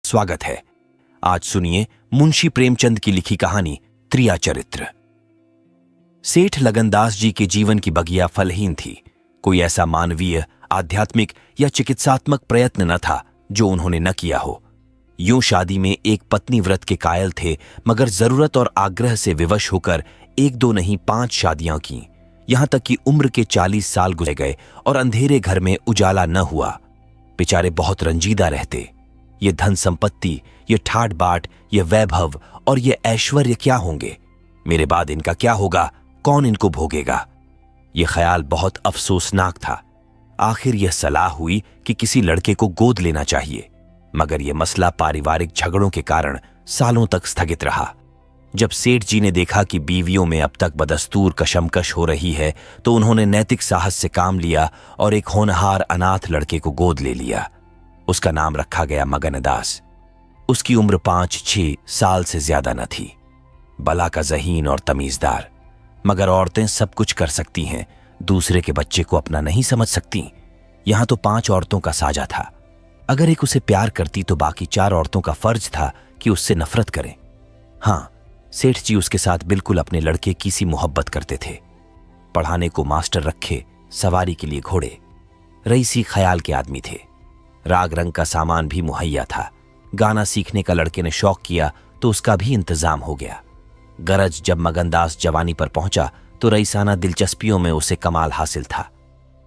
स्वागत है। आज सुनिए मुंशी प्रेमचंद की लिखी कहानी त्रिया चरित्र। सेठ लगनदास जी के जीवन की बगिया फलहीन थी। कोई ऐसा मानवीय, आध्यात्मिक या चिकित्सात्मक प्रयत्न न था जो उन्होंने न किया हो। यूं शादी में एक पत्नी व्रत के कायल थे, मगर जरूरत और आग्रह से विवश होकर एक दो नहीं 5 शादियां की। यहां तक कि उम्र के 40 साल गुजर गए और अंधेरे घर में उजाला न हुआ। बेचारे बहुत रंजीदा रहते। ये धन संपत्ति, ये ठाट बाट, ये वैभव और ये ऐश्वर्य क्या होंगे? मेरे बाद इनका क्या होगा? कौन इनको भोगेगा? ये ख्याल बहुत अफसोसनाक था। आखिर यह सलाह हुई कि किसी लड़के को गोद लेना चाहिए, मगर यह मसला पारिवारिक झगड़ों के कारण सालों तक स्थगित रहा। जब सेठ जी ने देखा कि बीवियों में अब तक बदस्तूर कशमकश हो रही है, तो उन्होंने नैतिक साहस से काम लिया और एक होनहार अनाथ लड़के को गोद ले लिया। उसका नाम रखा गया मगनदास। उसकी उम्र 5-6 साल से ज्यादा न थी। बला का ज़हीन और तमीजदार। मगर औरतें सब कुछ कर सकती हैं, दूसरे के बच्चे को अपना नहीं समझ सकती। यहां तो 5 औरतों का साजा था। अगर एक उसे प्यार करती तो बाकी 4 औरतों का फर्ज था कि उससे नफरत करें। हां, सेठ जी उसके साथ बिल्कुल अपने लड़के की सी मोहब्बत करते थे। पढ़ाने को मास्टर रखे, सवारी के लिए घोड़े। रईसी ख्याल के आदमी थे। राग रंग का सामान भी मुहैया था। गाना सीखने का लड़के ने शौक किया तो उसका भी इंतजाम हो गया। गरज जब मगनदास जवानी पर पहुंचा तो रईसाना दिलचस्पियों में उसे कमाल हासिल था।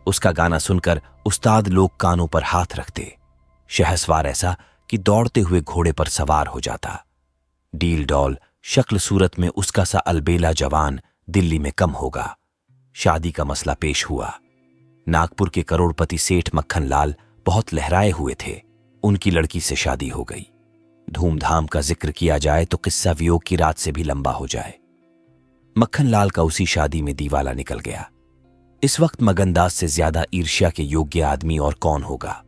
उसका गाना सुनकर उस्ताद लोग कानों पर हाथ रखते। शहसवार ऐसा कि दौड़ते हुए घोड़े पर सवार हो जाता। डील डॉल शक्ल सूरत में उसका सा अलबेला जवान दिल्ली में कम होगा। शादी का मसला पेश हुआ। नागपुर के करोड़पति सेठ मक्खन लाल बहुत लहराए हुए थे। उनकी लड़की से शादी हो गई। धूमधाम का जिक्र किया जाए तो किस्सा वियोग की रात से भी लंबा हो जाए। मक्खन लाल का उसी शादी में दीवाला निकल गया। इस वक्त मगनदास से ज्यादा ईर्ष्या के योग्य आदमी और कौन होगा?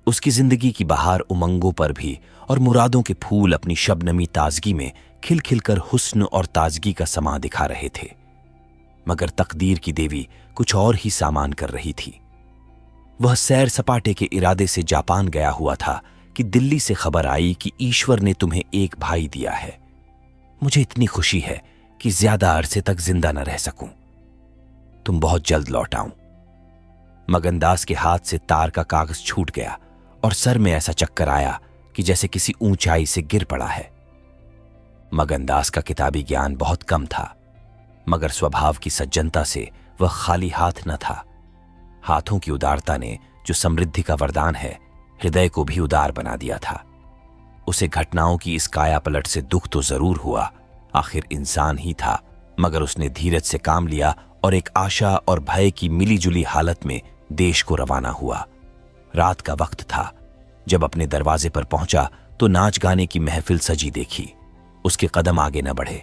उसकी जिंदगी की बहार उमंगों पर भी और मुरादों के फूल अपनी शबनमी ताजगी में खिल खिलकर हुस्न और ताजगी का समा दिखा रहे थे। मगर तकदीर की देवी कुछ और ही सामान कर रही थी। वह सैर सपाटे के इरादे से जापान गया हुआ था कि दिल्ली से खबर आई कि ईश्वर ने तुम्हें एक भाई दिया है। मुझे इतनी खुशी है कि ज्यादा अरसे तक जिंदा न रह सकूं। तुम बहुत जल्द लौट आऊं। मगनदास के हाथ से तार का कागज छूट गया और सर में ऐसा चक्कर आया कि जैसे किसी ऊंचाई से गिर पड़ा है। मगनदास का किताबी ज्ञान बहुत कम था, मगर स्वभाव की सज्जनता से वह खाली हाथ न था। हाथों की उदारता ने, जो समृद्धि का वरदान है, हृदय को भी उदार बना दिया था। उसे घटनाओं की इस काया पलट से दुख तो जरूर हुआ, आखिर इंसान ही था, मगर उसने धीरज से काम लिया और एक आशा और भय की मिलीजुली हालत में देश को रवाना हुआ। रात का वक्त था। जब अपने दरवाजे पर पहुंचा तो नाच गाने की महफिल सजी देखी। उसके कदम आगे न बढ़े।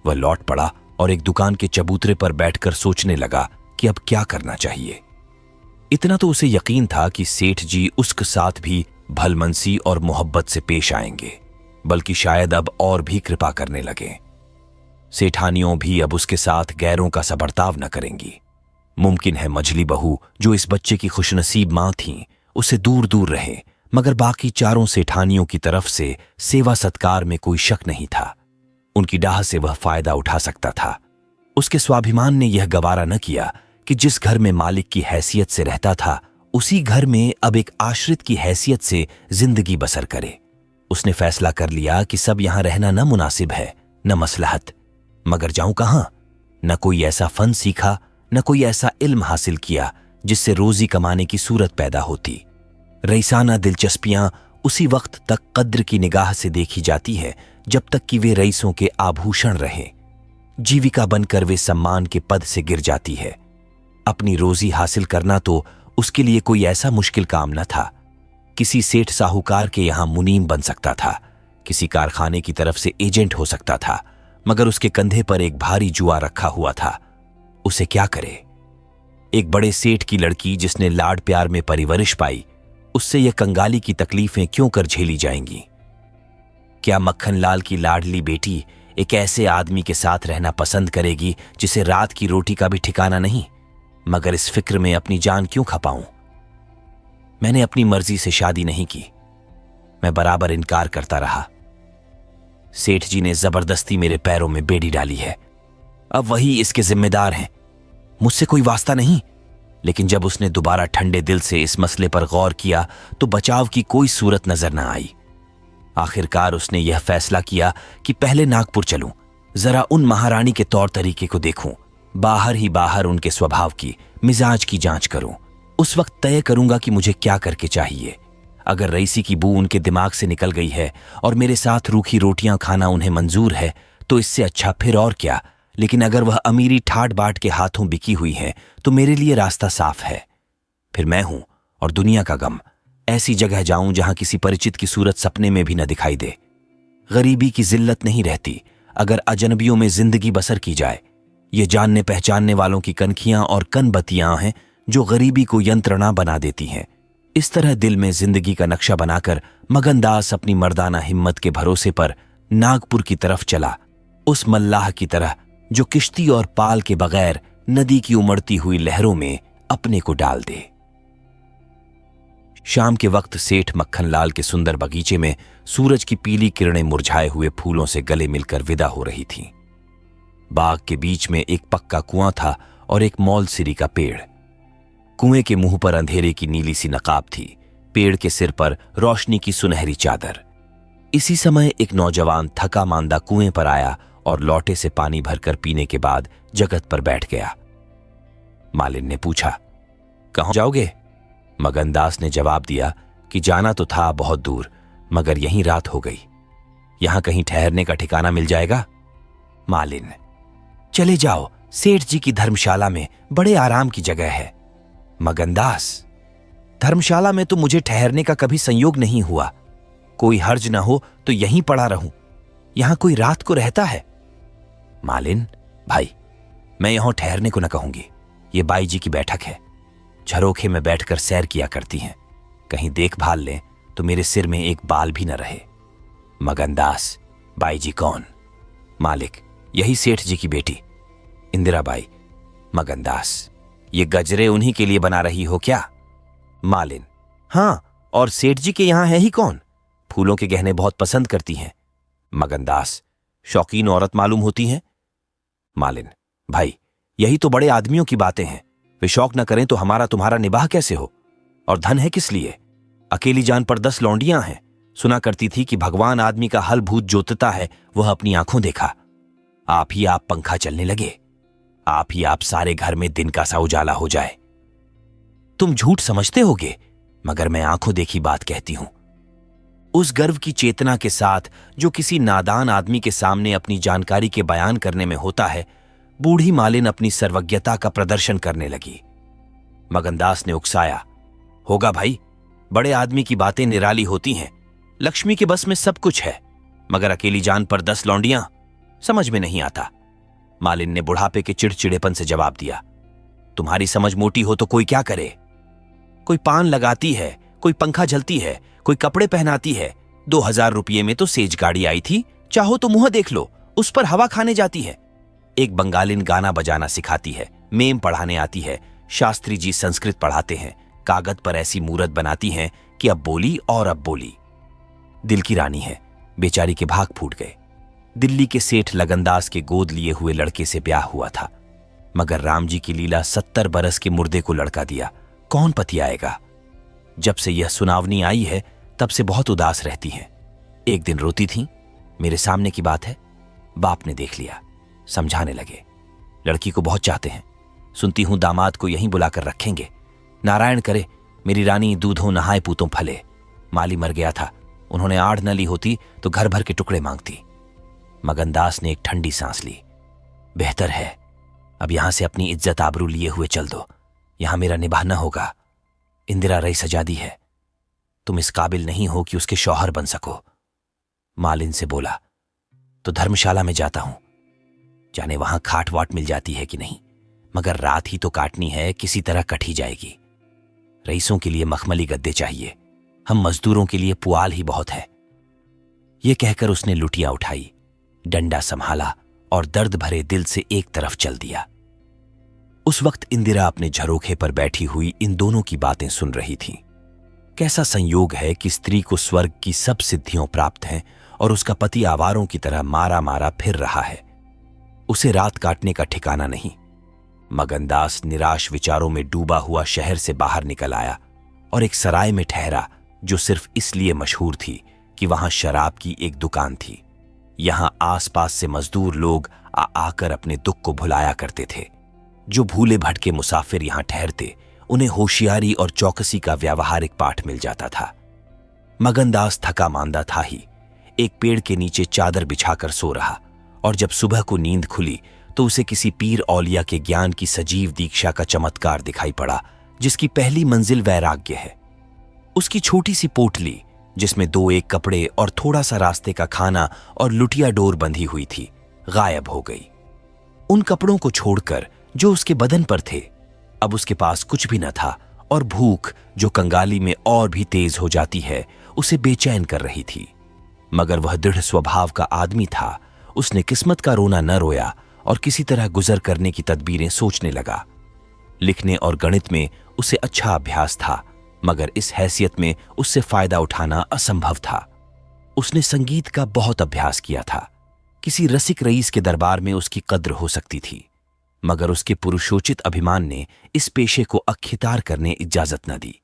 वह लौट पड़ा और एक दुकान के चबूतरे पर बैठकर सोचने लगा कि अब क्या करना चाहिए। इतना तो उसे यकीन था कि सेठ जी उसके साथ भी भलमनसी और मोहब्बत से पेश आएंगे, बल्कि शायद अब और भी कृपा करने लगे। सेठानियों भी अब उसके साथ गैरों का सा बर्ताव न करेंगी। मुमकिन है मझली बहू, जो इस बच्चे की खुशनसीब मां थीं, उससे दूर दूर रहे, मगर बाकी 4 सेठानियों की तरफ से सेवा सत्कार में कोई शक नहीं था। उनकी डाह से वह फायदा उठा सकता था। उसके स्वाभिमान ने यह गवारा न किया कि जिस घर में मालिक की हैसियत से रहता था, उसी घर में अब एक आश्रित की हैसियत से जिंदगी बसर करे। उसने फैसला कर लिया कि सब यहां रहना न मुनासिब है, न मसलहत। मगर जाऊं कहां? न कोई ऐसा फन सीखा, न कोई ऐसा इल्म हासिल किया जिससे रोजी कमाने की सूरत पैदा होती। रईसाना दिलचस्पियां उसी वक्त तक कद्र की निगाह से देखी जाती है जब तक कि वे रईसों के आभूषण रहें। जीविका बनकर वे सम्मान के पद से गिर जाती है। अपनी रोजी हासिल करना तो उसके लिए कोई ऐसा मुश्किल काम न था। किसी सेठ साहूकार के यहां मुनीम बन सकता था, किसी कारखाने की तरफ से एजेंट हो सकता था, मगर उसके कंधे पर एक भारी जुआ रखा हुआ था। उसे क्या करे? एक बड़े सेठ की लड़की जिसने लाड प्यार में परवरिश पाई, उससे यह कंगाली की तकलीफें क्यों कर झेली जाएंगी? क्या मक्खन लाल की लाडली बेटी एक ऐसे आदमी के साथ रहना पसंद करेगी जिसे रात की रोटी का भी ठिकाना नहीं? मगर इस फिक्र में अपनी जान क्यों खपाऊं? मैंने अपनी मर्जी से शादी नहीं की। मैं बराबर इनकार करता रहा। सेठ जी ने जबरदस्ती मेरे पैरों में बेड़ी डाली है। अब वही इसके जिम्मेदार हैं, मुझसे कोई वास्ता नहीं। लेकिन जब उसने दोबारा ठंडे दिल से इस मसले पर गौर किया तो बचाव की कोई सूरत नजर न आई। आखिरकार उसने यह फैसला किया कि पहले नागपुर चलूं, जरा उन महारानी के तौर तरीके को देखूं, बाहर ही बाहर उनके स्वभाव की, मिजाज की जांच करूं। उस वक्त तय करूंगा कि मुझे क्या करके चाहिए। अगर रईसी की बू उनके दिमाग से निकल गई है और मेरे साथ रूखी रोटियां खाना उन्हें मंजूर है तो इससे अच्छा फिर और क्या। लेकिन अगर वह अमीरी ठाट बाट के हाथों बिकी हुई है तो मेरे लिए रास्ता साफ है। फिर मैं हूं और दुनिया का गम। ऐसी जगह जाऊं जहां किसी परिचित की सूरत सपने में भी न दिखाई दे। गरीबी की जिल्लत नहीं रहती अगर अजनबियों में जिंदगी बसर की जाए। ये जानने पहचानने वालों की कनखियां और कनबत्तियां हैं जो गरीबी को यंत्रणा बना देती हैं। इस तरह दिल में जिंदगी का नक्शा बनाकर मगनदास अपनी मर्दाना हिम्मत के भरोसे पर नागपुर की तरफ चला, उस मल्लाह की तरह जो किश्ती और पाल के बगैर नदी की उमड़ती हुई लहरों में अपने को डाल दे। शाम के वक्त सेठ मक्खनलाल के सुंदर बगीचे में सूरज की पीली किरणें मुरझाए हुए फूलों से गले मिलकर विदा हो रही थीं। बाग के बीच में एक पक्का कुआं था और एक मौलसिरी का पेड़। कुएं के मुंह पर अंधेरे की नीली सी नकाब थी, पेड़ के सिर पर रोशनी की सुनहरी चादर। इसी समय एक नौजवान थका मांदा कुएं पर आया और लौटे से पानी भरकर पीने के बाद जगत पर बैठ गया। मालिन ने पूछा, कहाँ जाओगे? मगनदास ने जवाब दिया कि जाना तो था बहुत दूर, मगर यहीं रात हो गई। यहां कहीं ठहरने का ठिकाना मिल जाएगा? मालिन, चले जाओ, सेठ जी की धर्मशाला में बड़े आराम की जगह है। मगनदास, धर्मशाला में तो मुझे ठहरने का कभी संयोग नहीं हुआ। कोई हर्ज न हो तो यहीं पड़ा रहूं। यहां कोई रात को रहता है? मालिन, भाई, मैं यहां ठहरने को न कहूंगी। ये बाई जी की बैठक है। झरोखे में बैठकर सैर किया करती हैं। कहीं देखभाल लें तो मेरे सिर में एक बाल भी न रहे। मगनदास, बाई जी कौन? मालिक, यही सेठ जी की बेटी इंदिरा बाई। मगनदास, ये गजरे उन्हीं के लिए बना रही हो क्या? मालिन, हां, और सेठ जी के यहां है ही कौन? फूलों के गहने बहुत पसंद करती हैं। मगनदास, शौकीन औरत मालूम होती हैं। मालिन, भाई, यही तो बड़े आदमियों की बातें हैं। वे शौक न करें तो हमारा तुम्हारा निबाह कैसे हो? और धन है किस लिए? अकेली जान पर 10 लौंडियां हैं। सुना करती थी कि भगवान आदमी का हल भूत जोतता है, वह अपनी आंखों देखा। आप ही आप पंखा चलने लगे, आप ही आप सारे घर में दिन का सा उजाला हो जाए। तुम झूठ समझते होगे, मगर मैं आंखों देखी बात कहती हूं। उस गर्व की चेतना के साथ जो किसी नादान आदमी के सामने अपनी जानकारी के बयान करने में होता है, बूढ़ी मालिन अपनी सर्वज्ञता का प्रदर्शन करने लगी। मगनदास ने उकसाया, होगा भाई, बड़े आदमी की बातें निराली होती हैं। लक्ष्मी के बस में सब कुछ है, मगर अकेली जान पर 10 लौंडियां, समझ में नहीं आता। मालिन ने बुढ़ापे के चिड़चिड़ेपन से जवाब दिया, तुम्हारी समझ मोटी हो तो कोई क्या करे? कोई पान लगाती है, कोई पंखा झलती है, कोई कपड़े पहनाती है। 2000 रुपये में तो सेज गाड़ी आई थी, चाहो तो मुंह देख लो, उस पर हवा खाने जाती है। एक बंगालिन गाना बजाना सिखाती है, मेम पढ़ाने आती है, शास्त्री जी संस्कृत पढ़ाते हैं, कागज पर ऐसी मूरत बनाती हैं कि अब बोली और अब बोली। दिल की रानी है, बेचारी के भाग फूट गए। दिल्ली के सेठ लगनदास के गोद लिए हुए लड़के से ब्याह हुआ था, मगर राम जी की लीला 70 बरस के मुर्दे को लड़का दिया, कौन पति आएगा? जब से यह सुनावनी आई है तब से बहुत उदास रहती हैं। एक दिन रोती थीं, मेरे सामने की बात है। बाप ने देख लिया, समझाने लगे, लड़की को बहुत चाहते हैं, सुनती हूं दामाद को यहीं बुलाकर रखेंगे। नारायण करे मेरी रानी दूधों नहाए पूतों फले। माली मर गया था, उन्होंने आड़ न ली होती तो घर भर के टुकड़े मांगती। मगनदास ने एक ठंडी सांस ली। बेहतर है, अब यहां से अपनी इज्जत आबरू लिए हुए चल दो, यहां मेरा निभाह न होगा। इंदिरा रईस आजादी है, तुम इस काबिल नहीं हो कि उसके शौहर बन सको। मालिन से बोला, तो धर्मशाला में जाता हूं, जाने वहां खाट वाट मिल जाती है कि नहीं, मगर रात ही तो काटनी है, किसी तरह कट ही जाएगी। रईसों के लिए मखमली गद्दे चाहिए, हम मजदूरों के लिए पुआल ही बहुत है। यह कहकर उसने लुटिया उठाई, डंडा संभाला और दर्द भरे दिल से एक तरफ चल दिया। उस वक्त इंदिरा अपने झरोखे पर बैठी हुई इन दोनों की बातें सुन रही थी। कैसा संयोग है कि स्त्री को स्वर्ग की सब सिद्धियां प्राप्त हैं और उसका पति आवारों की तरह मारा मारा फिर रहा है। उसे रात काटने का ठिकाना नहीं। मगनदास निराश विचारों में डूबा हुआ शहर से बाहर निकल आया और एक सराय में ठहरा जो सिर्फ इसलिए मशहूर थी कि वहां शराब की एक दुकान थी। यहां आसपास से मजदूर लोग आकर अपने दुख को भुलाया करते थे। जो भूले भटके मुसाफिर यहां ठहरते उन्हें होशियारी और चौकसी का व्यावहारिक पाठ मिल जाता था। मगनदास थका मांदा था ही, एक पेड़ के नीचे चादर बिछाकर सो रहा और जब सुबह को नींद खुली तो उसे किसी पीर औलिया के ज्ञान की सजीव दीक्षा का चमत्कार दिखाई पड़ा, जिसकी पहली मंजिल वैराग्य है। उसकी छोटी सी पोटली जिसमें 2-1 कपड़े और थोड़ा सा रास्ते का खाना और लुटिया डोर बंधी हुई थी, गायब हो गई। उन कपड़ों को छोड़कर जो उसके बदन पर थे, अब उसके पास कुछ भी न था और भूख जो कंगाली में और भी तेज हो जाती है, उसे बेचैन कर रही थी। मगर वह दृढ़ स्वभाव का आदमी था। उसने किस्मत का रोना न रोया और किसी तरह गुजर करने की तदबीरें सोचने लगा। लिखने और गणित में उसे अच्छा अभ्यास था, मगर इस हैसियत में उससे फायदा उठाना असंभव था। उसने संगीत का बहुत अभ्यास किया था। किसी रसिक रईस के दरबार में उसकी कद्र हो सकती थी, मगर उसके पुरुषोचित अभिमान ने इस पेशे को अख्तियार करने इजाजत न दी।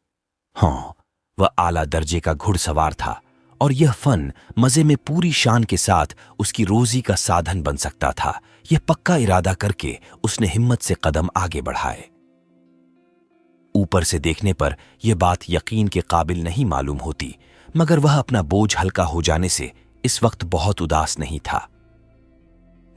हाँ, वह आला दर्जे का घुड़सवार था और यह फन मजे में पूरी शान के साथ उसकी रोजी का साधन बन सकता था। यह पक्का इरादा करके उसने हिम्मत से कदम आगे बढ़ाए। ऊपर से देखने पर यह बात यकीन के काबिल नहीं मालूम होती, मगर वह अपना बोझ हल्का हो जाने से इस वक्त बहुत उदास नहीं था।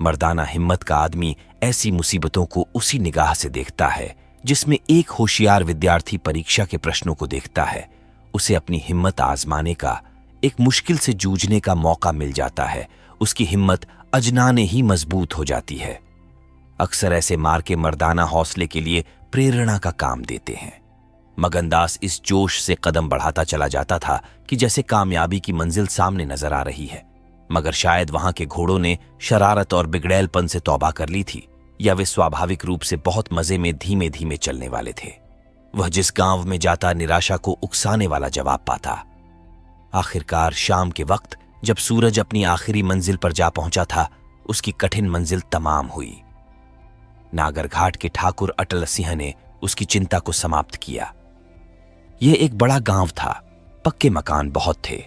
मर्दाना हिम्मत का आदमी ऐसी मुसीबतों को उसी निगाह से देखता है जिसमें एक होशियार विद्यार्थी परीक्षा के प्रश्नों को देखता है। उसे अपनी हिम्मत आजमाने का, एक मुश्किल से जूझने का मौका मिल जाता है। उसकी हिम्मत अजनाने ही मजबूत हो जाती है। अक्सर ऐसे मार के मर्दाना हौसले के लिए प्रेरणा का काम देते हैं। मगनदास इस जोश से कदम बढ़ाता चला जाता था कि जैसे कामयाबी की मंजिल सामने नजर आ रही है, मगर शायद वहां के घोड़ों ने शरारत और बिगड़ैलपन से तौबा कर ली थी, या वे स्वाभाविक रूप से बहुत मजे में धीमे धीमे चलने वाले थे। वह जिस गांव में जाता निराशा को उकसाने वाला जवाब पाता। आखिरकार शाम के वक्त जब सूरज अपनी आखिरी मंजिल पर जा पहुंचा था, उसकी कठिन मंजिल तमाम हुई। नागरघाट के ठाकुर अटल सिंह ने उसकी चिंता को समाप्त किया। यह एक बड़ा गांव था। पक्के मकान बहुत थे,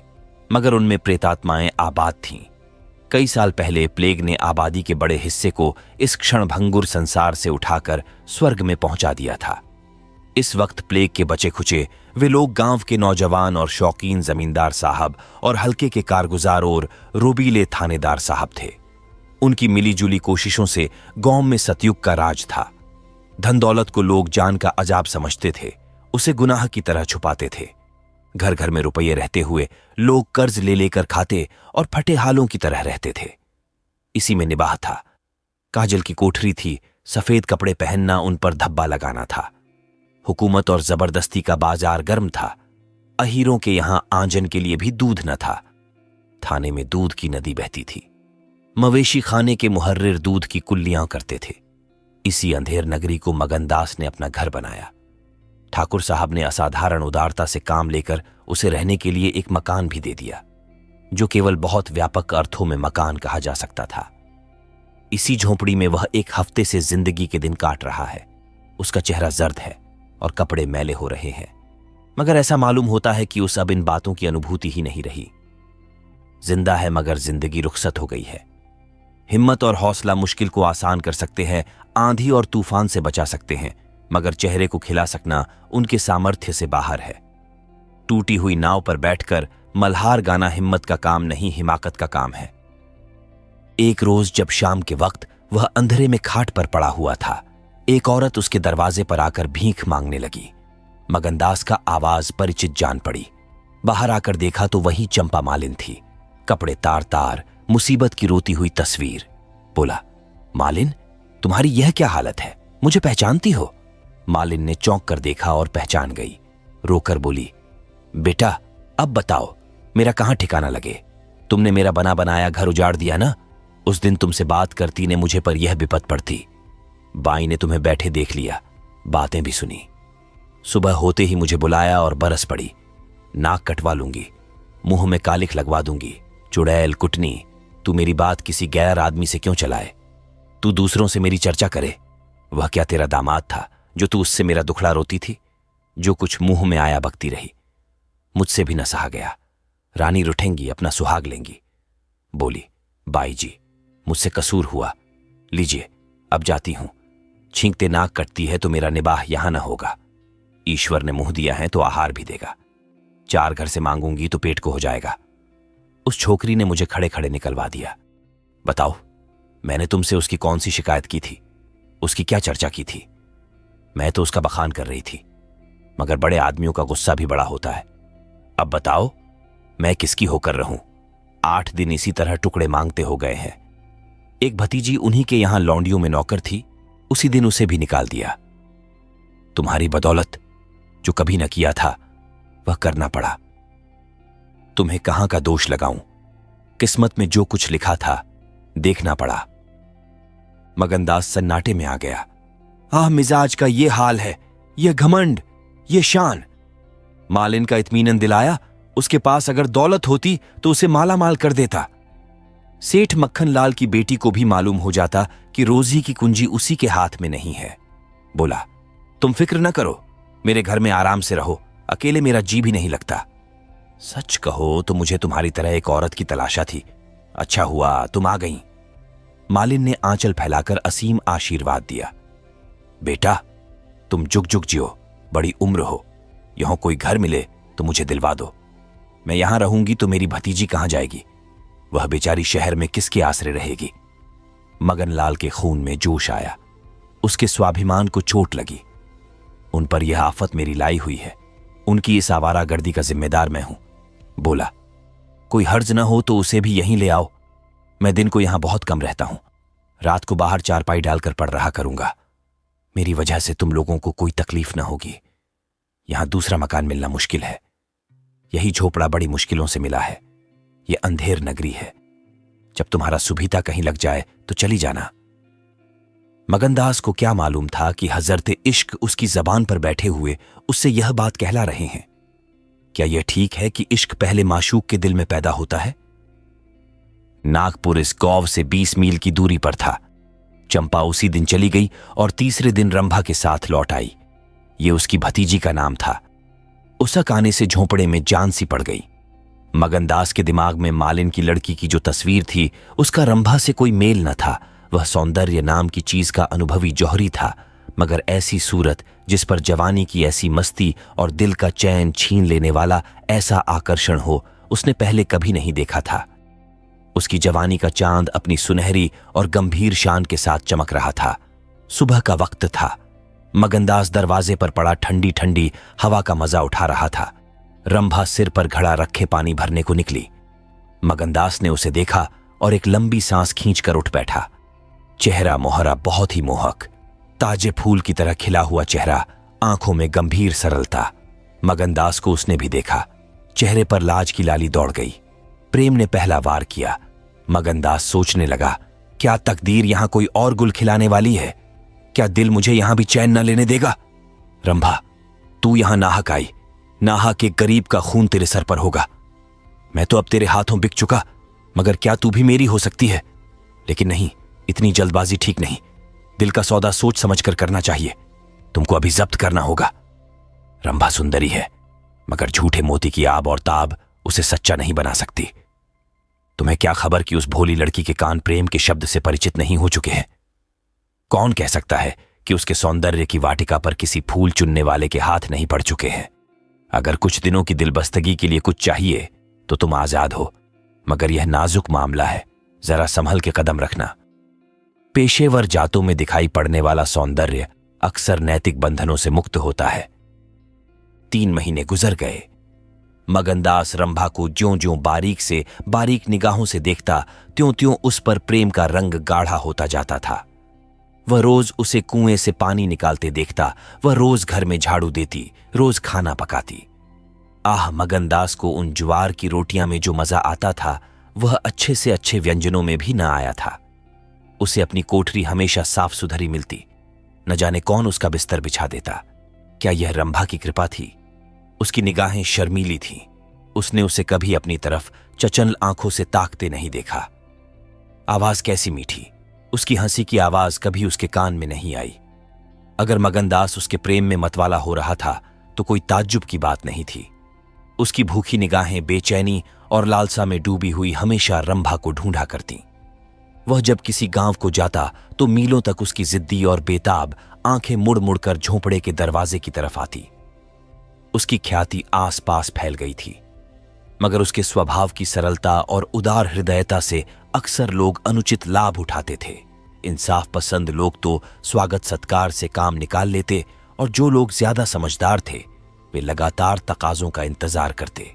मगर उनमें प्रेतात्माएं आबाद थीं। कई साल पहले प्लेग ने आबादी के बड़े हिस्से को इस क्षणभंगुर संसार से उठाकर स्वर्ग में पहुंचा दिया था। इस वक्त प्लेग के बचे खुचे वे लोग गांव के नौजवान और शौकीन जमींदार साहब और हल्के के कारगुजार और रोबीले थानेदार साहब थे। उनकी मिलीजुली कोशिशों से गांव में सतयुग का राज था। धन दौलत को लोग जान का अजाब समझते थे, उसे गुनाह की तरह छुपाते थे। घर घर में रुपये रहते हुए लोग कर्ज ले लेकर खाते और फटे हालों की तरह रहते थे। इसी में निबाह था। काजल की कोठरी थी, सफेद कपड़े पहनना उन पर धब्बा लगाना था। हुकूमत और जबरदस्ती का बाजार गर्म था। अहीरों के यहां आंजन के लिए भी दूध न था। थाने में दूध की नदी बहती थी। मवेशी खाने के मुहर्रिर दूध की कुल्लियां करते थे। इसी अंधेर नगरी को मगनदास ने अपना घर बनाया। ठाकुर साहब ने असाधारण उदारता से काम लेकर उसे रहने के लिए एक मकान भी दे दिया, जो केवल बहुत व्यापक अर्थों में मकान कहा जा सकता था। इसी झोंपड़ी में वह एक हफ्ते से जिंदगी के दिन काट रहा है। उसका चेहरा जर्द है और कपड़े मैले हो रहे हैं, मगर ऐसा मालूम होता है कि उस अब इन बातों की अनुभूति ही नहीं रही। जिंदा है मगर जिंदगी रुखसत हो गई है। हिम्मत और हौसला मुश्किल को आसान कर सकते हैं, आंधी और तूफान से बचा सकते हैं, मगर चेहरे को खिला सकना उनके सामर्थ्य से बाहर है। टूटी हुई नाव पर बैठकर मल्हार गाना हिम्मत का काम नहीं, हिमाकत का काम है। एक रोज जब शाम के वक्त वह अंधेरे में खाट पर पड़ा हुआ था, एक औरत उसके दरवाजे पर आकर भीख मांगने लगी। मगनदास का आवाज परिचित जान पड़ी। बाहर आकर देखा तो वही चंपा मालिन थी, कपड़े तार तार, मुसीबत की रोती हुई तस्वीर। बोला, मालिन, तुम्हारी यह क्या हालत है? मुझे पहचानती हो? मालिन ने चौंक कर देखा और पहचान गई। रोकर बोली, बेटा अब बताओ मेरा कहां ठिकाना लगे? तुमने मेरा बना बनाया घर उजाड़ दिया ना। उस दिन तुमसे बात करती ने मुझे पर यह विपत पड़ती। बाई ने तुम्हें बैठे देख लिया, बातें भी सुनी। सुबह होते ही मुझे बुलाया और बरस पड़ी। नाक कटवा लूंगी, मुंह में कालिख लगवा दूंगी। चुड़ैल कुटनी, तू मेरी बात किसी गैर आदमी से क्यों चलाए? तू दूसरों से मेरी चर्चा करे। वह क्या तेरा दामाद था जो तू उससे मेरा दुखड़ा रोती थी? जो कुछ मुंह में आया बकती रही। मुझसे भी न सहा गया। रानी रुठेंगी, अपना सुहाग लेंगी। बोली, बाई जी, मुझसे कसूर हुआ, लीजिए अब जाती हूं। छींकते नाक कटती है तो मेरा निबाह यहां न होगा। ईश्वर ने मुंह दिया है तो आहार भी देगा। 4 घर से मांगूंगी तो पेट को हो जाएगा। उस छोकरी ने मुझे खड़े खड़े निकलवा दिया। बताओ, मैंने तुमसे उसकी कौन सी शिकायत की थी? उसकी क्या चर्चा की थी? मैं तो उसका बखान कर रही थी, मगर बड़े आदमियों का गुस्सा भी बड़ा होता है। अब बताओ, मैं किसकी होकर रहूं? 8 दिन इसी तरह टुकड़े मांगते हो गए हैं। एक भतीजी उन्हीं के यहां लौंडियों में नौकर थी, उसी दिन उसे भी निकाल दिया। तुम्हारी बदौलत जो कभी न किया था वह करना पड़ा। तुम्हें कहां का दोष लगाऊं? किस्मत में जो कुछ लिखा था देखना पड़ा। मगनदास सन्नाटे में आ गया। आह, मिजाज का ये हाल है, ये घमंड, ये शान। मालिन का इत्मीनन दिलाया, उसके पास अगर दौलत होती तो उसे माला माल कर देता। सेठ मक्खन लाल की बेटी को भी मालूम हो जाता कि रोजी की कुंजी उसी के हाथ में नहीं है। बोला, तुम फिक्र न करो, मेरे घर में आराम से रहो, अकेले मेरा जी भी नहीं लगता। सच कहो तो मुझे तुम्हारी तरह एक औरत की तलाशा थी। अच्छा हुआ तुम आ गईं। मालिन ने आंचल फैलाकर असीम आशीर्वाद दिया। बेटा, तुम जुग जुग जियो, बड़ी उम्र हो। यहां कोई घर मिले तो मुझे दिलवा दो। मैं यहां रहूंगी तो मेरी भतीजी कहां जाएगी? वह बेचारी शहर में किसके आसरे रहेगी? मगनलाल के खून में जोश आया। उसके स्वाभिमान को चोट लगी। उन पर यह आफत मेरी लाई हुई है। उनकी इस आवारागर्दी का जिम्मेदार मैं हूं। बोला, कोई हर्ज न हो तो उसे भी यहीं ले आओ। मैं दिन को यहां बहुत कम रहता हूं। रात को बाहर चारपाई डालकर पढ़ रहा करूंगा। मेरी वजह से तुम लोगों को कोई तकलीफ न होगी। यहां दूसरा मकान मिलना मुश्किल है। यही झोपड़ा बड़ी मुश्किलों से मिला है। यह अंधेर नगरी है। जब तुम्हारा सुभीता कहीं लग जाए तो चली जाना। मगनदास को क्या मालूम था कि हजरते इश्क उसकी जबान पर बैठे हुए उससे यह बात कहला रहे हैं। क्या यह ठीक है कि इश्क पहले माशूक के दिल में पैदा होता है? नागपुर इस गौव से 20 मील की दूरी पर था। चंपा उसी दिन चली गई और तीसरे दिन रंभा के साथ लौट आई। ये उसकी भतीजी का नाम था। उसक आने से झोंपड़े में जान सी पड़ गई। मगनदास के दिमाग में मालिन की लड़की की जो तस्वीर थी उसका रंभा से कोई मेल न था। वह सौंदर्य नाम की चीज का अनुभवी जौहरी था, मगर ऐसी सूरत जिस पर जवानी की ऐसी मस्ती और दिल का चैन छीन लेने वाला ऐसा आकर्षण हो, उसने पहले कभी नहीं देखा था। उसकी जवानी का चांद अपनी सुनहरी और गंभीर शान के साथ चमक रहा था। सुबह का वक्त था। मगनदास दरवाजे पर पड़ा ठंडी ठंडी हवा का मजा उठा रहा था। रंभा सिर पर घड़ा रखे पानी भरने को निकली। मगनदास ने उसे देखा और एक लंबी सांस खींचकर उठ बैठा। चेहरा मोहरा बहुत ही मोहक, ताजे फूल की तरह खिला हुआ चेहरा, आंखों में गंभीर सरलता। मगनदास को उसने भी देखा। चेहरे पर लाज की लाली दौड़ गई। प्रेम ने पहला वार किया। मगनदास सोचने लगा, क्या तकदीर यहां कोई और गुल खिलाने वाली है? क्या दिल मुझे यहां भी चैन न लेने देगा? रंभा, तू यहां नाहक आई। नाहक एक गरीब का खून तेरे सर पर होगा। मैं तो अब तेरे हाथों बिक चुका, मगर क्या तू भी मेरी हो सकती है? लेकिन नहीं, इतनी जल्दबाजी ठीक नहीं। दिल का सौदा सोच समझकर करना चाहिए। तुमको अभी जब्त करना होगा। रंभा सुंदरी है, मगर झूठे मोती की आब और ताब उसे सच्चा नहीं बना सकती। तुम्हें क्या खबर कि उस भोली लड़की के कान प्रेम के शब्द से परिचित नहीं हो चुके हैं? कौन कह सकता है कि उसके सौंदर्य की वाटिका पर किसी फूल चुनने वाले के हाथ नहीं पड़ चुके हैं? अगर कुछ दिनों की दिलबस्तगी के लिए कुछ चाहिए तो तुम आजाद हो, मगर यह नाजुक मामला है, जरा संभल के कदम रखना। पेशेवर जातों में दिखाई पड़ने वाला सौंदर्य अक्सर नैतिक बंधनों से मुक्त होता है। 3 महीने गुजर गए। मगनदास रंभा को ज्यों-ज्यों बारीक से बारीक निगाहों से देखता, त्यों-त्यों उस पर प्रेम का रंग गाढ़ा होता जाता था। वह रोज उसे कुएं से पानी निकालते देखता। वह रोज घर में झाड़ू देती, रोज खाना पकाती। आह, मगनदास को उन ज्वार की रोटियां में जो मजा आता था वह अच्छे से अच्छे व्यंजनों में भी न आया था। उसे अपनी कोठरी हमेशा साफ सुथरी मिलती। न जाने कौन उसका बिस्तर बिछा देता। क्या यह रंभा की कृपा थी? उसकी निगाहें शर्मीली थीं। उसने उसे कभी अपनी तरफ चचल आंखों से ताकते नहीं देखा। आवाज कैसी मीठी, उसकी हंसी की आवाज कभी उसके कान में नहीं आई। अगर मगनदास उसके प्रेम में मतवाला हो रहा था तो कोई ताज्जुब की बात नहीं थी। उसकी भूखी निगाहें बेचैनी और लालसा में डूबी हुई हमेशा रंभा को ढूंढा करती। वह जब किसी गांव को जाता तो मीलों तक उसकी जिद्दी और बेताब आंखें मुड़ मुड़कर झोंपड़े के दरवाजे की तरफ आती। उसकी ख्याति आसपास फैल गई थी, मगर उसके स्वभाव की सरलता और उदार हृदयता से अक्सर लोग अनुचित लाभ उठाते थे। इंसाफ पसंद लोग तो स्वागत सत्कार से काम निकाल लेते और जो लोग ज्यादा समझदार थे वे लगातार तकाजों का इंतजार करते।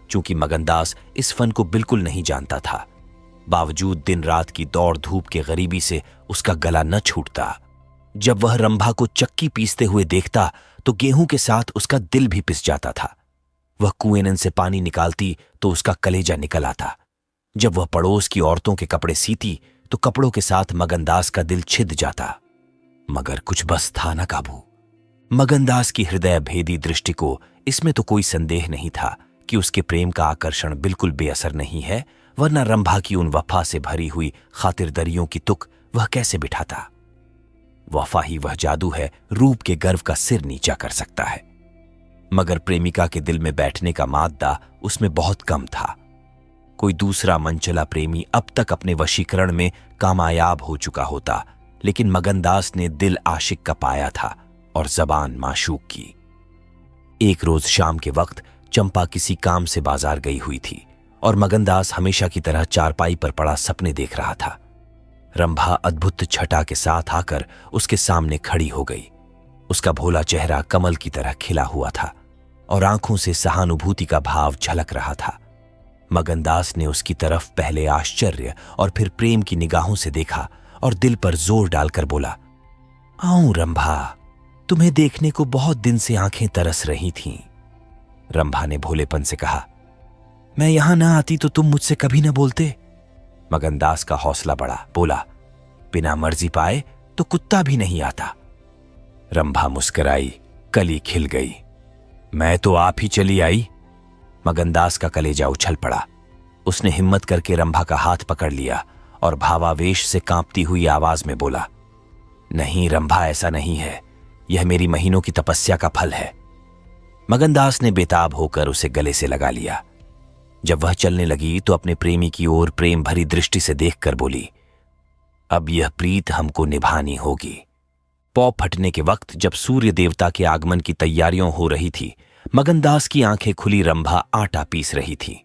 चूंकि मगनदास इस फन को बिल्कुल नहीं जानता था, बावजूद दिन रात की दौड़ धूप के गरीबी से उसका गला न छूटता। जब वह रंभा को चक्की पीसते हुए देखता तो गेहूं के साथ उसका दिल भी पिस जाता था। वह कुएं से पानी निकालती तो उसका कलेजा निकल आता। जब वह पड़ोस की औरतों के कपड़े सीती तो कपड़ों के साथ मगनदास का दिल छिद जाता। मगर कुछ बस था न काबू। मगनदास की हृदय भेदी दृष्टि को इसमें तो कोई संदेह नहीं था कि उसके प्रेम का आकर्षण बिल्कुल बेअसर नहीं है, वरना रंभा की उन वफा से भरी हुई खातिरदारियों की तुक वह कैसे बिठाता। वफा ही वह जादू है, रूप के गर्व का सिर नीचा कर सकता है। मगर प्रेमिका के दिल में बैठने का मादा उसमें बहुत कम था। कोई दूसरा मनचला प्रेमी अब तक अपने वशीकरण में कामयाब हो चुका होता, लेकिन मगनदास ने दिल आशिक का पाया था और जबान माशूक की। एक रोज शाम के वक्त चंपा किसी काम से बाजार गई हुई थी और मगनदास हमेशा की तरह चारपाई पर पड़ा सपने देख रहा था। रंभा अद्भुत छटा के साथ आकर उसके सामने खड़ी हो गई। उसका भोला चेहरा कमल की तरह खिला हुआ था और आंखों से सहानुभूति का भाव झलक रहा था। मगनदास ने उसकी तरफ पहले आश्चर्य और फिर प्रेम की निगाहों से देखा और दिल पर जोर डालकर बोला, आऊं रंभा, तुम्हें देखने को बहुत दिन से आंखें तरस रही थीं। रंभा ने भोलेपन से कहा, मैं यहां ना आती तो तुम मुझसे कभी ना बोलते। मगनदास का हौसला बढ़ा, बोला, बिना मर्जी पाए तो कुत्ता भी नहीं आता। रंभा मुस्कुराई, कली खिल गई। मैं तो आप ही चली आई। मगनदास का कलेजा उछल पड़ा। उसने हिम्मत करके रंभा का हाथ पकड़ लिया और भावावेश से कांपती हुई आवाज में बोला, नहीं रंभा, ऐसा नहीं है, यह मेरी महीनों की तपस्या का फल है। मगनदास ने बेताब होकर उसे गले से लगा लिया। जब वह चलने लगी तो अपने प्रेमी की ओर प्रेम भरी दृष्टि से देखकर बोली, अब यह प्रीत हमको निभानी होगी। पौ फटने के वक्त जब सूर्य देवता के आगमन की तैयारियां हो रही थी, मगनदास की आंखें खुली रंभा आटा पीस रही थी।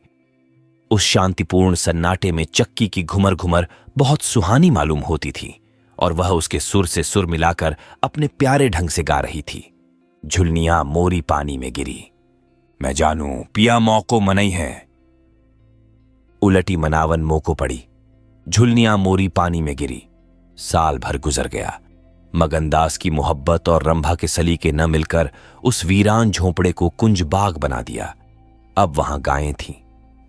उस शांतिपूर्ण सन्नाटे में चक्की की घुमर घुमर बहुत सुहानी मालूम होती थी और वह उसके सुर से सुर मिलाकर अपने प्यारे ढंग से गा रही थी। झुलनियां मोरी पानी में गिरी, मैं जानू पिया मौको मनई है। उलटी मनावन मोको पड़ी, झुलनियां मोरी पानी में गिरी। साल भर गुजर गया। मगनदास की मोहब्बत और रंभा के सलीके न मिलकर उस वीरान झोंपड़े को कुंज बाग बना दिया। अब वहां गायें थीं,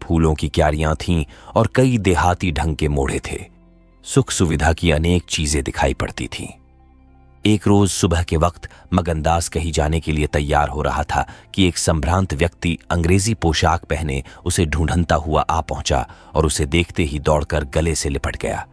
फूलों की क्यारियां थीं और कई देहाती ढंग के मोढ़े थे। सुख सुविधा की अनेक चीजें दिखाई पड़ती थीं। एक रोज सुबह के वक्त मगनदास कहीं जाने के लिए तैयार हो रहा था कि एक संभ्रांत व्यक्ति अंग्रेजी पोशाक पहने उसे ढूंढता हुआ आ पहुंचा और उसे देखते ही दौड़कर गले से लिपट गया।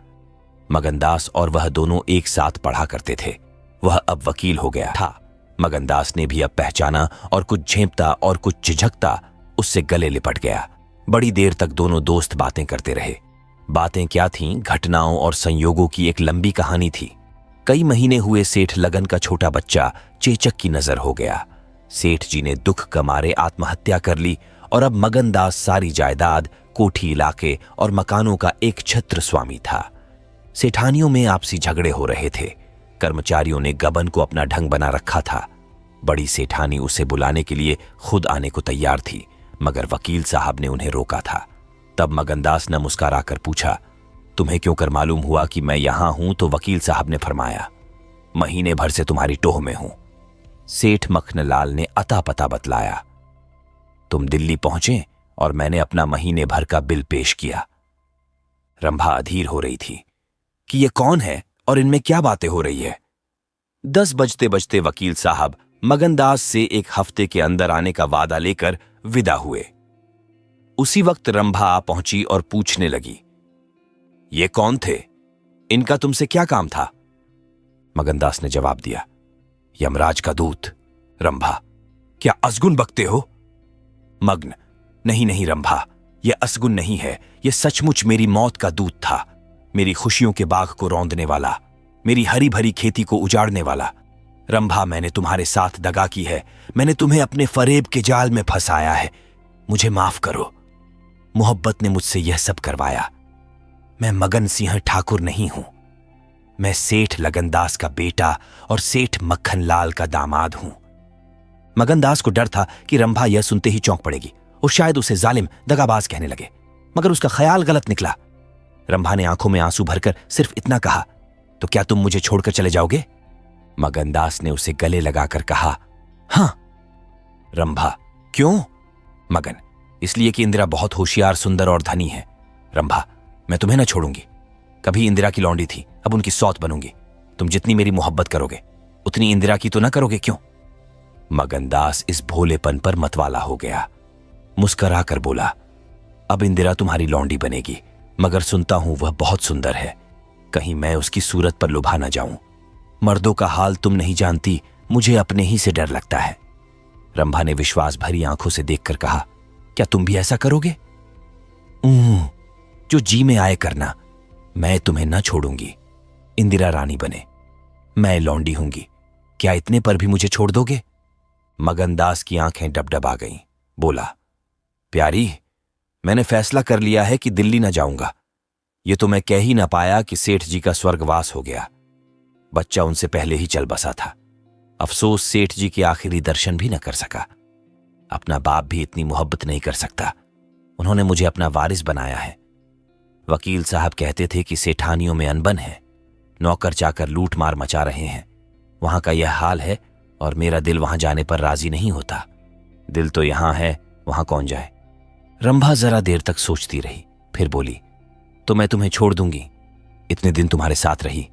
मगनदास और वह दोनों एक साथ पढ़ा करते थे। वह अब वकील हो गया था। मगनदास ने भी अब पहचाना और कुछ झेंपता और कुछ झिझकता उससे गले लिपट गया। बड़ी देर तक दोनों दोस्त बातें करते रहे। बातें क्या थीं, घटनाओं और संयोगों की एक लंबी कहानी थी। कई महीने हुए सेठ लगन का छोटा बच्चा चेचक की नजर हो गया। सेठ जी ने दुख के मारे आत्महत्या कर ली और अब मगनदास सारी जायदाद, कोठी इलाके और मकानों का एक छत्र स्वामी था। सेठानियों में आपसी झगड़े हो रहे थे। कर्मचारियों ने गबन को अपना ढंग बना रखा था। बड़ी सेठानी उसे बुलाने के लिए खुद आने को तैयार थी, मगर वकील साहब ने उन्हें रोका था। तब मगनदास ने मुस्कुराकर पूछा, तुम्हें क्यों कर मालूम हुआ कि मैं यहां हूं? तो वकील साहब ने फरमाया, महीने भर से तुम्हारी टोह में हूं। सेठ मखनलाल ने अता पता बतलाया। तुम दिल्ली पहुंचे और मैंने अपना महीने भर का बिल पेश किया। रंभा अधीर हो रही थी कि ये कौन है और इनमें क्या बातें हो रही है। 10 बजते बजते वकील साहब मगनदास से एक हफ्ते के अंदर आने का वादा लेकर विदा हुए। उसी वक्त रंभा आ पहुंची और पूछने लगी, ये कौन थे? इनका तुमसे क्या काम था? मगनदास ने जवाब दिया, यमराज का दूत। रंभा, क्या असगुन बकते हो? मग्न, नहीं नहीं रंभा, यह असगुन नहीं है, यह सचमुच मेरी मौत का दूत था। मेरी खुशियों के बाग को रौंदने वाला, मेरी हरी भरी खेती को उजाड़ने वाला। रंभा, मैंने तुम्हारे साथ दगा की है, मैंने तुम्हें अपने फरेब के जाल में फंसाया है, मुझे माफ करो। मोहब्बत ने मुझसे यह सब करवाया। मैं मगन सिंह ठाकुर नहीं हूं, मैं सेठ लगनदास का बेटा और सेठ मक्खन लाल का दामाद हूं। मगनदास को डर था कि रंभा यह सुनते ही चौंक पड़ेगी और शायद उसे जालिम दगाबाज कहने लगे, मगर उसका ख्याल गलत निकला। रंभा ने आंखों में आंसू भरकर सिर्फ इतना कहा, तो क्या तुम मुझे छोड़कर चले जाओगे? मगनदास ने उसे गले लगाकर कहा, हां। रंभा, क्यों? मगन, इसलिए कि इंदिरा बहुत होशियार, सुंदर और धनी है। रंभा, मैं तुम्हें न छोड़ूंगी। कभी इंदिरा की लौंडी थी, अब उनकी सौत बनूंगी। तुम जितनी मेरी मोहब्बत करोगे उतनी इंदिरा की तो ना करोगे, क्यों? मगनदास इस भोलेपन पर मतवाला हो गया। मुस्कराकर बोला, अब इंदिरा तुम्हारी लौंडी बनेगी, मगर सुनता हूं वह बहुत सुंदर है, कहीं मैं उसकी सूरत पर लुभा ना जाऊं। मर्दों का हाल तुम नहीं जानती, मुझे अपने ही से डर लगता है। रंभा ने विश्वास भरी आंखों से देखकर कहा, क्या तुम भी ऐसा करोगे? जो जी में आए करना, मैं तुम्हें न छोड़ूंगी। इंदिरा रानी बने, मैं लौंडी होंगी, क्या इतने पर भी मुझे छोड़ दोगे? मगनदास की आंखें डबडबा गईं। बोला, प्यारी, मैंने फैसला कर लिया है कि दिल्ली न जाऊंगा। ये तो मैं कह ही ना पाया कि सेठ जी का स्वर्गवास हो गया। बच्चा उनसे पहले ही चल बसा था। अफसोस सेठ जी के आखिरी दर्शन भी न कर सका। अपना बाप भी इतनी मोहब्बत नहीं कर सकता। उन्होंने मुझे अपना वारिस बनाया है। वकील साहब कहते थे कि सेठानियों में अनबन है, नौकर चाकर लूट मार मचा रहे हैं। वहां का यह हाल है और मेरा दिल वहां जाने पर राजी नहीं होता। दिल तो यहां है, वहां कौन जाए? रंभा जरा देर तक सोचती रही, फिर बोली, तो मैं तुम्हें छोड़ दूंगी। इतने दिन तुम्हारे साथ रही,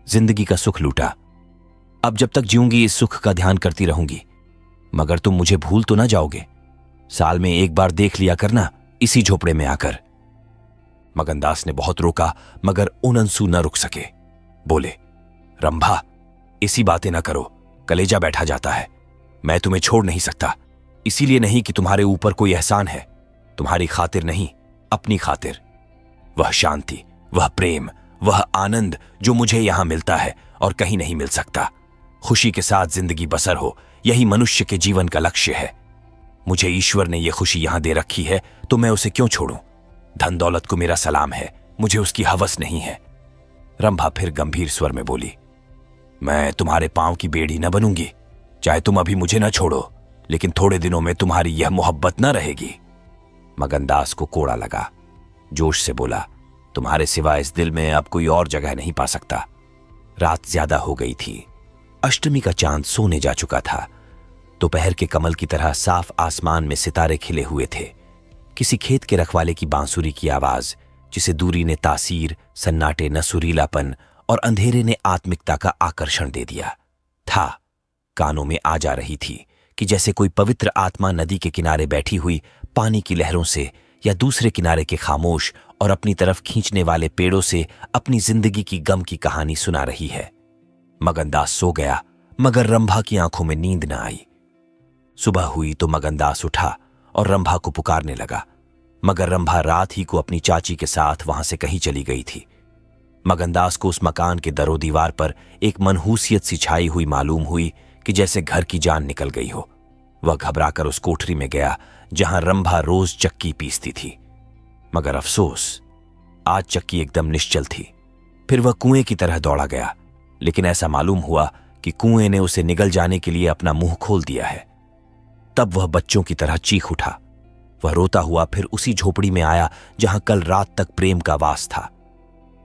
जिंदगी का सुख लूटा, अब जब तक जीऊंगी इस सुख का ध्यान करती रहूंगी। मगर तुम मुझे भूल तो ना जाओगे? साल में एक बार देख लिया करना, इसी झोपड़े में आकर। मगनदास ने बहुत रोका, मगर उनंसू न रुक सके। बोले, रंभा, इसी बातें ना करो, कलेजा बैठा जाता है। मैं तुम्हें छोड़ नहीं सकता, इसीलिए नहीं कि तुम्हारे ऊपर कोई एहसान है, तुम्हारी खातिर नहीं, अपनी खातिर। वह शांति, वह प्रेम, वह आनंद जो मुझे यहां मिलता है और कहीं नहीं मिल सकता। खुशी के साथ जिंदगी बसर हो, यही मनुष्य के जीवन का लक्ष्य है। मुझे ईश्वर ने यह खुशी यहां दे रखी है, तो मैं उसे क्यों छोड़ूं? धन दौलत को मेरा सलाम है, मुझे उसकी हवस नहीं है। रंभा फिर गंभीर स्वर में बोली, मैं तुम्हारे पांव की बेड़ी न बनूंगी। चाहे तुम अभी मुझे न छोड़ो, लेकिन थोड़े दिनों में तुम्हारी यह मोहब्बत न रहेगी। मगनदास को कोड़ा लगा, जोश से बोला, तुम्हारे सिवा इस दिल में अब कोई और जगह नहीं पा सकता। रात ज्यादा हो गई थी, अष्टमी का चांद सोने जा चुका था। दोपहर के कमल की तरह साफ आसमान में सितारे खिले हुए थे। किसी खेत के रखवाले की बांसुरी की आवाज, जिसे दूरी ने तासीर, सन्नाटे न सुरीलापन और अंधेरे ने आत्मिकता का आकर्षण दे दिया था, कानों में आ जा रही थी कि जैसे कोई पवित्र आत्मा नदी के किनारे बैठी हुई पानी की लहरों से या दूसरे किनारे के खामोश और अपनी तरफ खींचने वाले पेड़ों से अपनी जिंदगी की गम की कहानी सुना रही है। मगनदास सो गया, मगर रंभा की आंखों में नींद न आई। सुबह हुई तो मगनदास उठा और रंभा को पुकारने लगा, मगर रंभा रात ही को अपनी चाची के साथ वहां से कहीं चली गई थी। मगनदास को उस मकान के दरो दीवार पर एक मनहूसियत सी छाई हुई मालूम हुई कि जैसे घर की जान निकल गई हो। वह घबराकर उस कोठरी में गया जहां रंभा रोज चक्की पीसती थी, मगर अफसोस, आज चक्की एकदम निश्चल थी। फिर वह कुएं की तरह दौड़ा गया, लेकिन ऐसा मालूम हुआ कि कुएं ने उसे निगल जाने के लिए अपना मुंह खोल दिया है। तब वह बच्चों की तरह चीख उठा। वह रोता हुआ फिर उसी झोपड़ी में आया जहां कल रात तक प्रेम का वास था,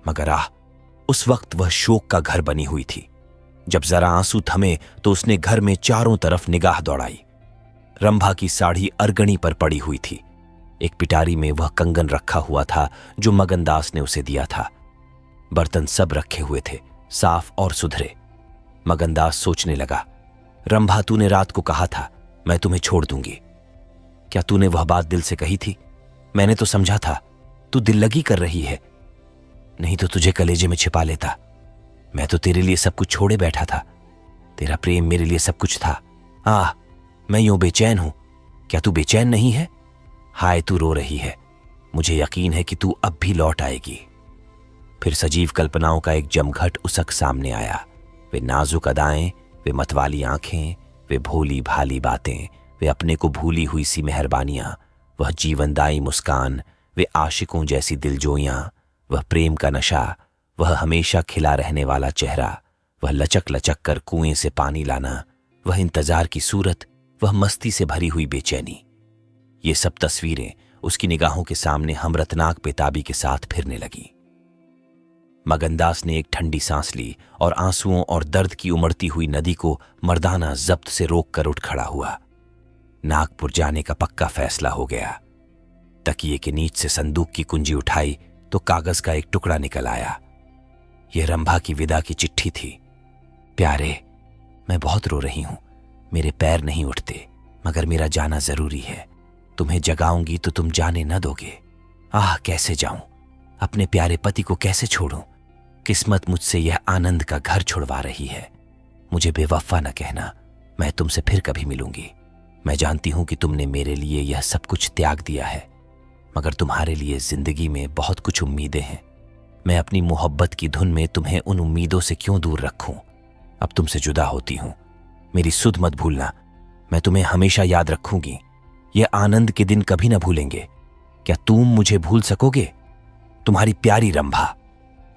मगर उस वक्त वह शोक का घर बनी हुई थी। जब जरा आंसू थमे तो उसने घर में चारों तरफ निगाह दौड़ाई। रंभा की साड़ी अरगनी पर पड़ी हुई थी। एक पिटारी में वह कंगन रखा हुआ था जो मगनदास ने उसे दिया था। बर्तन सब रखे हुए थे, साफ और सुधरे। मगनदास सोचने लगा, रंभा, तूने रात को कहा था मैं तुम्हें छोड़ दूंगी। क्या तूने वह बात दिल से कही थी? मैंने तो समझा था तू दिल लगी कर रही है, नहीं तो तुझे कलेजे में छिपा लेता। मैं तो तेरे लिए सब कुछ छोड़े बैठा था, तेरा प्रेम मेरे लिए सब कुछ था। आह, मैं यूं बेचैन हूं। क्या तू बेचैन नहीं है? हाय, तू रो रही है। मुझे यकीन है कि तू अब भी लौट आएगी। फिर सजीव कल्पनाओं का एक जमघट उसक सामने आया। वे नाजुक अदाएं, वे मतवाली आंखें, वे भोली भाली बातें, वे अपने को भूली हुई सी मेहरबानियां, वह जीवनदायी मुस्कान, वे आशिकों जैसी दिलजोइयां, वह प्रेम का नशा, वह हमेशा खिला रहने वाला चेहरा, वह लचक लचक कर कुएं से पानी लाना, वह इंतजार की सूरत, वह मस्ती से भरी हुई बेचैनी। ये सब तस्वीरें उसकी निगाहों के सामने हमरतनाक बेताबी के साथ फिरने लगी। मगनदास ने एक ठंडी सांस ली और आंसुओं और दर्द की उमड़ती हुई नदी को मर्दाना जब्त से रोक कर उठ खड़ा हुआ। नागपुर जाने का पक्का फैसला हो गया। तकिए के नीच से संदूक की कुंजी उठाई तो कागज का एक टुकड़ा निकल आया। यह रंभा की विदा की चिट्ठी थी। प्यारे, मैं बहुत रो रही हूं, मेरे पैर नहीं उठते, मगर मेरा जाना जरूरी है। तुम्हें जगाऊंगी तो तुम जाने न दोगे। आह, कैसे जाऊं, अपने प्यारे पति को कैसे छोड़ूं? किस्मत मुझसे यह आनंद का घर छुड़वा रही है। मुझे बेवफा न कहना, मैं तुमसे फिर कभी मिलूंगी। मैं जानती हूं कि तुमने मेरे लिए यह सब कुछ त्याग दिया है, मगर तुम्हारे लिए जिंदगी में बहुत कुछ उम्मीदें हैं। मैं अपनी मोहब्बत की धुन में तुम्हें उन उम्मीदों से क्यों दूर रखूं? अब तुमसे जुदा होती हूं, मेरी सुध मत भूलना। मैं तुम्हें हमेशा याद रखूंगी। यह आनंद के दिन कभी न भूलेंगे। क्या तुम मुझे भूल सकोगे? तुम्हारी प्यारी रंभा।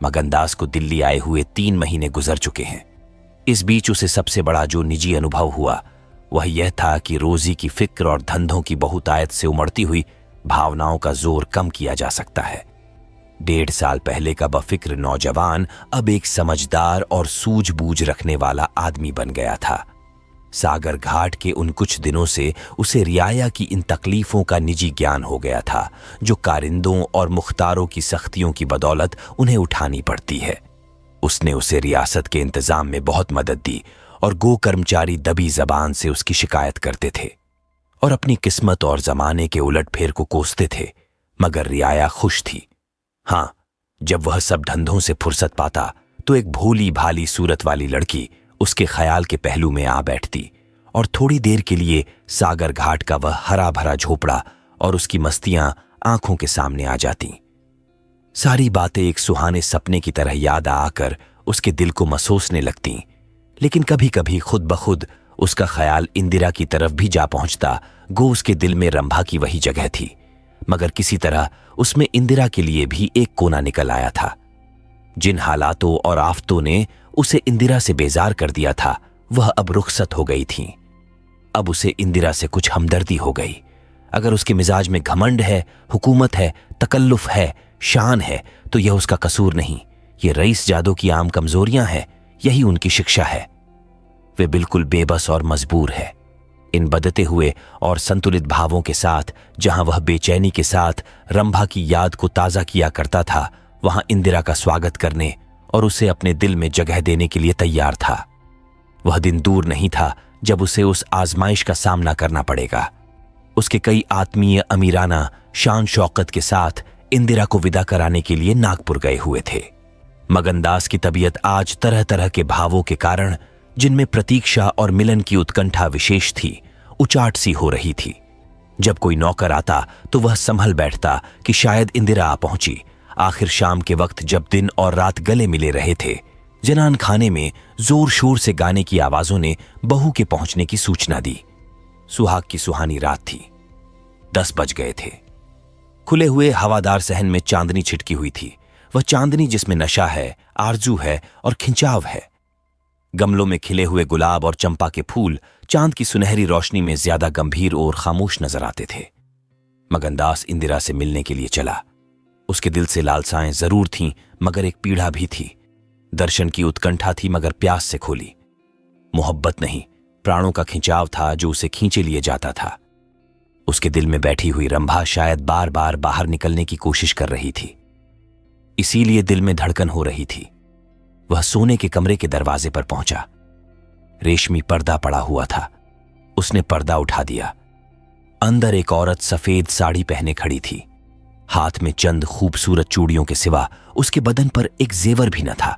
मगनदास को दिल्ली आए हुए 3 महीने गुजर चुके हैं। इस बीच उसे सबसे बड़ा जो निजी अनुभव हुआ वह यह था कि रोजी की फिक्र और धंधों की बहुतायत से उमड़ती हुई भावनाओं का जोर कम किया जा सकता है। 1.5 साल पहले का बफिक्र नौजवान अब एक समझदार और सूझबूझ रखने वाला आदमी बन गया था। सागर घाट के उन कुछ दिनों से उसे रियाया की इन तकलीफों का निजी ज्ञान हो गया था जो कारिंदों और मुख्तारों की सख्तियों की बदौलत उन्हें उठानी पड़ती है। उसने उसे रियासत के इंतजाम में बहुत मदद दी और गो कर्मचारी दबी जबान से उसकी शिकायत करते थे और अपनी किस्मत और जमाने के उलटफेर को कोसते थे, मगर रियाया खुश थी। हां, जब वह सब धंधों से फुर्सत पाता तो एक भोली भाली सूरत वाली लड़की उसके ख्याल के पहलू में आ बैठती और थोड़ी देर के लिए सागर घाट का वह हरा भरा झोपड़ा और उसकी मस्तियां आंखों के सामने आ जाती। सारी बातें एक सुहाने सपने की तरह याद आकर उसके दिल को मसोसने लगती, लेकिन कभी कभी खुद ब खुद उसका ख्याल इंदिरा की तरफ भी जा पहुंचता। गो उसके दिल में रंभा की वही जगह थी, मगर किसी तरह उसमें इंदिरा के लिए भी एक कोना निकल आया था। जिन हालातों और आफतों ने उसे इंदिरा से बेजार कर दिया था वह अब रुखसत हो गई थीं। अब उसे इंदिरा से कुछ हमदर्दी हो गई। अगर उसके मिजाज में घमंड है, हुकूमत है, तकल्लुफ है, शान है, तो यह उसका कसूर नहीं, ये रईस जादो की आम कमजोरियां हैं, यही उनकी शिक्षा है। वे बिल्कुल बेबस और मजबूर है। इन बदते हुए और संतुलित भावों के साथ जहां वह बेचैनी के साथ रंभा की याद को ताजा किया करता था, वहां इंदिरा का स्वागत करने और उसे अपने दिल में जगह देने के लिए तैयार था। वह दिन दूर नहीं था जब उसे उस आजमाइश का सामना करना पड़ेगा। उसके कई आत्मीय अमीराना शान शौकत के साथ इंदिरा को विदा कराने के लिए नागपुर गए हुए थे। मगनदास की तबीयत आज तरह तरह के भावों के कारण, जिनमें प्रतीक्षा और मिलन की उत्कंठा विशेष थी, उचाट सी हो रही थी। जब कोई नौकर आता तो वह संभल बैठता कि शायद इंदिरा आ पहुंची। आखिर शाम के वक्त जब दिन और रात गले मिले रहे थे, जनान खाने में जोर शोर से गाने की आवाजों ने बहू के पहुंचने की सूचना दी। सुहाग की सुहानी रात थी। 10 बज गए थे। खुले हुए हवादार सहन में चांदनी छिटकी हुई थी, वह चांदनी जिसमें नशा है, आरजू है और खिंचाव है। गमलों में खिले हुए गुलाब और चंपा के फूल चांद की सुनहरी रोशनी में ज्यादा गंभीर और खामोश नजर आते थे। मगनदास इंदिरा से मिलने के लिए चला। उसके दिल से लालसाएं जरूर थीं, मगर एक पीड़ा भी थी। दर्शन की उत्कंठा थी, मगर प्यास से खोली। मोहब्बत नहीं, प्राणों का खिंचाव था जो उसे खींचे लिए जाता था। उसके दिल में बैठी हुई रंभा शायद बार बार बाहर निकलने की कोशिश कर रही थी, इसीलिए दिल में धड़कन हो रही थी। वह सोने के कमरे के दरवाजे पर पहुंचा। रेशमी पर्दा पड़ा हुआ था। उसने पर्दा उठा दिया। अंदर एक औरत सफेद साड़ी पहने खड़ी थी। हाथ में चंद खूबसूरत चूड़ियों के सिवा उसके बदन पर एक जेवर भी न था।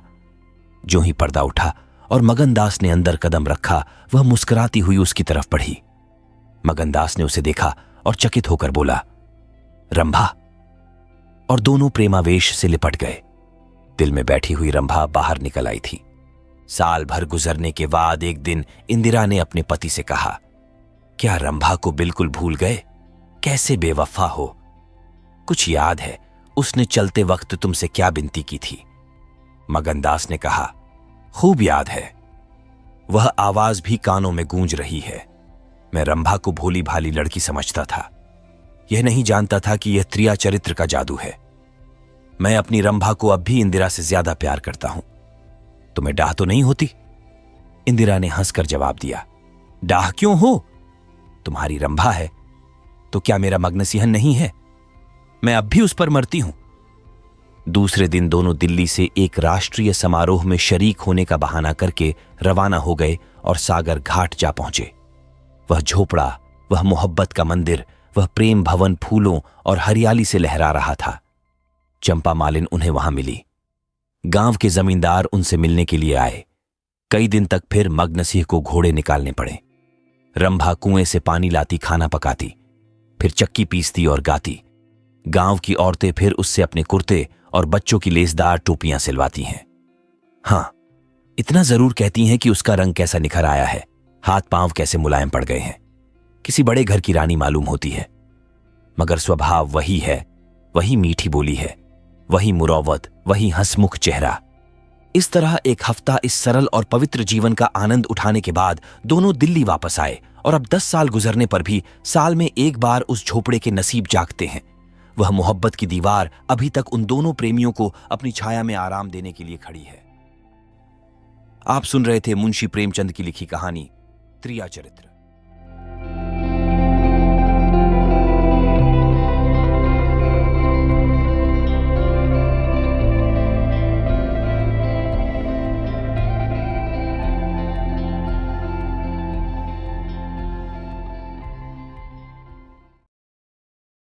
जो ही पर्दा उठा और मगनदास ने अंदर कदम रखा, वह मुस्कुराती हुई उसकी तरफ बढ़ी। मगनदास ने उसे देखा और चकित होकर बोला, रंभा। और दोनों प्रेमावेश से लिपट गए। दिल में बैठी हुई रंभा बाहर निकल आई थी। साल भर गुजरने के बाद एक दिन इंदिरा ने अपने पति से कहा, क्या रंभा को बिल्कुल भूल गए? कैसे बेवफा हो। कुछ याद है उसने चलते वक्त तुमसे क्या विनती की थी? मगनदास ने कहा, खूब याद है। वह आवाज भी कानों में गूंज रही है। मैं रंभा को भोली भाली लड़की समझता था। यह नहीं जानता था कि यह त्रिया चरित्र का जादू है। मैं अपनी रंभा को अब भी इंदिरा से ज्यादा प्यार करता हूं। तुम्हें डाह तो नहीं होती? इंदिरा ने हंसकर जवाब दिया, डाह क्यों हो? तुम्हारी रंभा है तो क्या मेरा मग्नसिंहन नहीं है? मैं अब भी उस पर मरती हूं। दूसरे दिन दोनों दिल्ली से एक राष्ट्रीय समारोह में शरीक होने का बहाना करके रवाना हो गए और सागर घाट जा पहुंचे। वह झोपड़ा, वह मोहब्बत का मंदिर, वह प्रेम भवन फूलों और हरियाली से लहरा रहा था। चंपा मालिन उन्हें वहां मिली। गांव के जमींदार उनसे मिलने के लिए आए। कई दिन तक फिर मग्नसिंह को घोड़े निकालने पड़े। रंभा कुएं से पानी लाती, खाना पकाती, फिर चक्की पीसती और गाती। गांव की औरतें फिर उससे अपने कुर्ते और बच्चों की लेसदार टोपियां सिलवाती हैं। हां, इतना जरूर कहती हैं कि उसका रंग कैसा निखर आया है, हाथ पांव कैसे मुलायम पड़ गए हैं। किसी बड़े घर की रानी मालूम होती है। मगर स्वभाव वही है, वही मीठी बोली है, वही मुरौवत, वही हंसमुख चेहरा। इस तरह एक हफ्ता इस सरल और पवित्र जीवन का आनंद उठाने के बाद दोनों दिल्ली वापस आए और अब 10 साल गुजरने पर भी साल में एक बार उस झोपड़े के नसीब जागते हैं। वह मोहब्बत की दीवार अभी तक उन दोनों प्रेमियों को अपनी छाया में आराम देने के लिए खड़ी है। आप सुन रहे थे मुंशी प्रेमचंद की लिखी कहानी त्रिया चरित्र।